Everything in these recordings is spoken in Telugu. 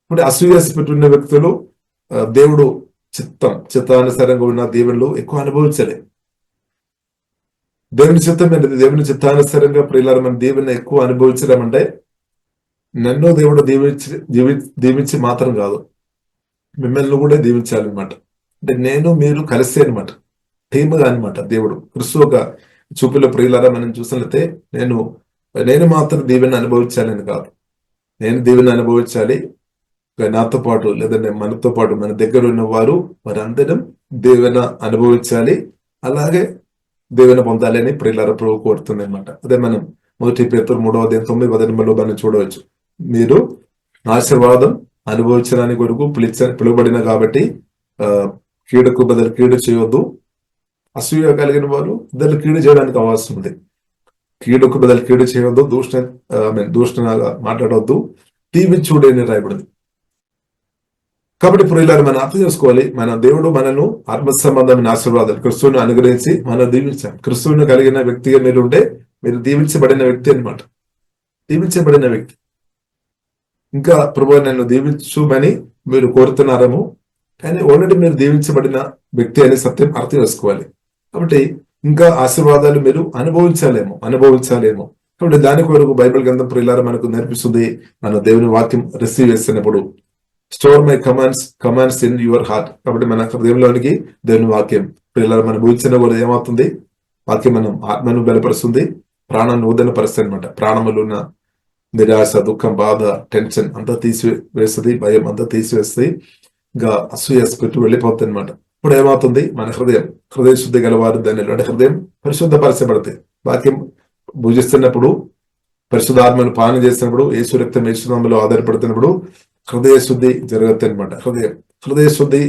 ఇప్పుడు అసూయాస్పతి ఉన్న వ్యక్తులు దేవుడు చిత్తానుసారంగా ఉన్న దేవుళ్ళు ఎక్కువ అనుభవించలే. దేవుని చిత్తం ఏంటిది? దేవుని చిత్తానుసారంగా ప్రియులారా మన దేవుని ఎక్కువ అనుభవించడం అంటే నన్ను దేవుడు దీవించి మాత్రం కాదు, మిమ్మల్ని కూడా దీవించాలన్నమాట. అంటే నేను మీరు కలిసే అనమాట, టీమ్గా అనమాట. దేవుడు క్రిస్తు ఒక చూపుల ప్రియులారా మనం చూసినట్లయితే నేను మాత్రం దీవెని అనుభవించాలని కాదు, నేను దీవెని అనుభవించాలి, నాతో పాటు లేదంటే మనతో పాటు మన దగ్గర ఉన్న వారందరం దీవెన అనుభవించాలి, అలాగే దీవెన పొందాలి అని ప్రియులారా ప్రభు కోరుతుంది అనమాట. అదే మనం 1 పేతురు 3:9 మనం చూడవచ్చు. మీరు ఆశీర్వాదం అనుభవించడానికి కొరకు పిలువబడిన కాబట్టి కీడుకు బదులు కీడు చేయవద్దు. అసూయ కలిగిన వారు ఇద్దరు కీడు చేయడానికి అవకాశం ఉంది. కీడుకు బదులు కీడు చేయవద్దు, దూషణగా మాట్లాడవద్దు, దీవించుడు అని రాయబడింది. కాబట్టి ప్రియులారా మనం అర్థం చేసుకోవాలి, మన దేవుడు మనను ఆత్మ సంబంధమైన ఆశీర్వాదాలు క్రిస్తువుని అనుగ్రహించి మనం దీవించాం. క్రిస్తువుని కలిగిన వ్యక్తిగా మీరు ఉంటే మీరు దీవించబడిన వ్యక్తి అనమాట, దీవించబడిన వ్యక్తి. ఇంకా ప్రభు నన్ను దీవించుమని మీరు కోరుతున్నారేమో, కానీ ఆల్రెడీ మీరు దీవించబడిన వ్యక్తి అనే సత్యం అర్థం చేసుకోవాలి. కాబట్టి ఇంకా ఆశీర్వాదాలు మీరు అనుభవించాలేమో. కాబట్టి దాని కొరకు బైబిల్ గ్రంథం ప్రియులారా మనకు నేర్పిస్తుంది. మన దేవుని వాక్యం రిసీవ్ చేస్తున్నప్పుడు store my commands in your heart. కాబట్టి మన హృదయంలోనికి దేవుని వాక్యం ప్రియులారా మనం ఊహించిన కూడా ఏమవుతుంది? వాక్యం మనం ఆత్మను బలపరుస్తుంది, ప్రాణాన్ని ఉదనపరుస్తుంది అనమాట. ప్రాణములు ఉన్న నిరాశ, దుఃఖం, బాధ, టెన్షన్ అంతా తీసివేస్తుంది, భయం అంతా తీసివేస్తుంది, ఇంకా అసూయాస్పతి వెళ్ళిపోతుంది అనమాట. ఇప్పుడు ఏమవుతుంది? మన హృదయ శుద్ధి గలవారు ధన్యులు. అంటే హృదయం పరిశుద్ధపరచబడుతుంది. వాక్యం భుజిస్తున్నప్పుడు, పరిశుద్ధాత్మను పాలన చేసినప్పుడు, యేసు రక్తం యేసునామములో ఆధారపడుతున్నప్పుడు హృదయ శుద్ధి జరుగుతుంది అనమాట. హృదయ శుద్ధి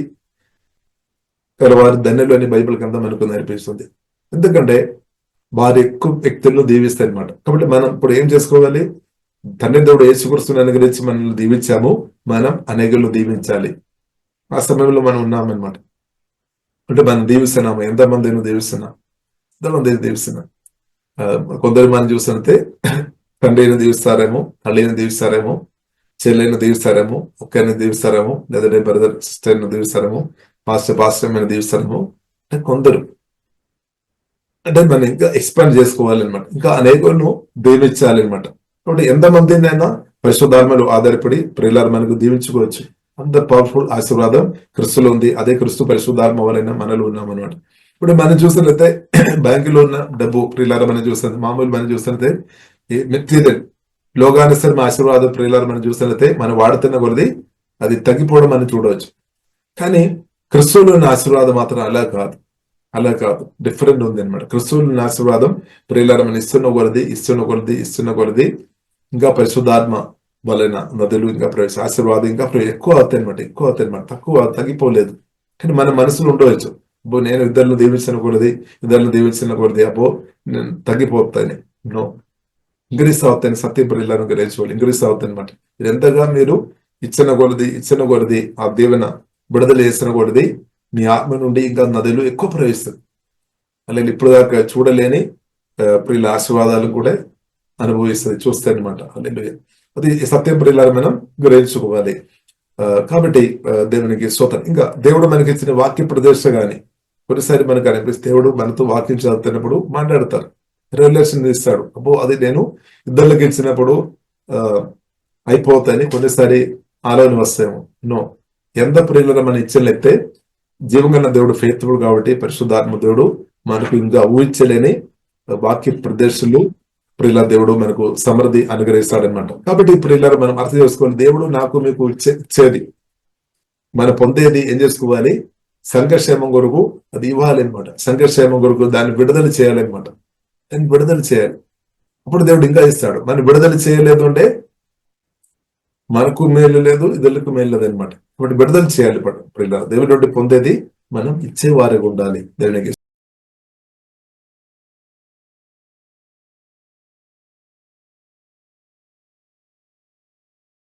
గలవారు ధన్యులు అని బైబిల్ గ్రంథం మనకు నేర్పిస్తుంది. ఎందుకంటే వారు ఎక్కువ వ్యక్తులను దీవిస్తాయి అనమాట. కాబట్టి మనం ఇప్పుడు ఏం చేసుకోవాలి? తండ్రి దేవుడు యేసుక్రీస్తుని అనుగ్రహించి మనల్ని దీవించాము, మనం అనేకులను దీవించాలి. ఆ సమయంలో మనం ఉన్నామన్నమాట. అంటే మనం దీవిస్తున్నాము. ఎంతమందిని దీవిస్తున్నాం? కొందరు మనం చూసినట్టే తండ్రిని దీవిస్తారేమో, తల్లిని దీవిస్తారేమో, చెల్లెని దీవిస్తారేమో, ఒక్కరిని దీవిస్తారేమో, లేదంటే బ్రదర్ సిస్టర్ని దీవిస్తారేమో, పాస్టర్ దీవిస్తారేమో. అంటే కొందరు, అంటే మనం ఇంకా ఎక్స్పాండ్ చేసుకోవాలన్నమాట, ఇంకా అనేకులను దీవించాలి అనమాట. కాబట్టి ఎంతమందినైనా పరిశుద్ధాత్మలు ఆధారపడి ప్రియులారా మనకు దీవించుకోవచ్చు. అంత పవర్ఫుల్ ఆశీర్వాదం క్రిస్తులో ఉంది. అదే క్రిస్తు పరిశుద్ధాత్మ వలన మనలో ఉన్నాం అనమాట. ఇప్పుడు మనం చూసినట్లయితే బ్యాంకులో ఉన్న డబ్బు ప్రియులారా మనం చూసినట్టు మామూలు మనం చూసినట్లయితే మెటీరియల్ లోకానుసరణ ఆశీర్వాదం ప్రియులారా మనం చూసినట్లయితే మనం వాడుతున్న కొలది అది తగ్గిపోవడం అని చూడవచ్చు. కానీ క్రిస్తులో ఉన్న ఆశీర్వాదం మాత్రం అలా కాదు, డిఫరెంట్ ఉంది అనమాట. క్రిస్తులో ఉన్న ఆశీర్వాదం ప్రియులారా మనం ఇస్తున్న కొలది ఇంకా పరిశుద్ధాత్మ వలన నదులు ఇంకా ఆశీర్వాదం ఇంకా ఎక్కువ అవుతాయి అనమాట, తగ్గిపోలేదు. కానీ మన మనసులో ఉండవచ్చు, అబ్బో నేను ఇద్దరిని దీవించిన కొలది అబ్బో నేను తగ్గిపోతాను. నో, ఇంక్రీస్ అవుతాను. సత్యం ప్రియులను గ్రహించుకోవాలి, ఇంక్రీస్ అవుతాయి అనమాట. ఇది ఎంతగా మీరు ఇచ్చిన కొలది ఆ దీవెన విడుదల చేసిన కొలది మీ ఆత్మ నుండి ఇంకా నదులు ఎక్కువ ప్రవహిస్తుంది. అలాగే ఇప్పుడు దాకా చూడలేని ప్రియుల ఆశీర్వాదాలు కూడా అనుభవిస్తుంది, చూస్తాయి అనమాట. అది సత్యం ప్రియులారా మనం గ్రహించుకోవాలి. కాబట్టి దేవునికి స్తోత్రం. ఇంకా దేవుడు మనకి ఇచ్చిన వాక్య ప్రదర్శన గాని కొన్నిసారి మనకు అనిపిస్తే దేవుడు మనతో వాక్యం చదువుతున్నప్పుడు మాట్లాడతారు, రెవల్యూషన్ ఇస్తాడు. అబ్బో అది నేను ఇద్దరికి ఇచ్చినప్పుడు అయిపోతాయని కొన్నిసారి ఆలోచన వస్తాయేమో. నో, ఎంత ప్రియులారా మన ఇచ్చలైతే జీవంగల దేవుడు ఫెయిత్ఫుల్ కాబట్టి పరిశుద్ధాత్మ దేవుడు మనకు ఇంకా ఊహించలేని వాక్య ప్రదర్శనలు ప్రియుల దేవుడు మనకు సమృద్ధి అనుగ్రహిస్తాడనమాట. కాబట్టి ప్రియులారా మనం అర్థం చేసుకోవాలి, దేవుడు నాకు మీకు ఇచ్చేది మనం పొందేది ఏం చేసుకోవాలి? సంఘక్షేమం కొరకు అది ఇవ్వాలి అనమాట. సంఘక్షేమం కొరకు దాన్ని విడుదల చేయాలన్నమాట. దాన్ని విడుదల చేయాలి, అప్పుడు దేవుడు ఇంకా ఇస్తాడు. మనం విడుదల చేయలేదు అంటే మనకు మేలు లేదు, ఇతరులకు మేలు లేదు అనమాట. కాబట్టి విడుదల చేయాలి ప్రియులారా. దేవుడి నుండి పొందేది మనం ఇచ్చేవారిగా ఉండాలి. దేవునికి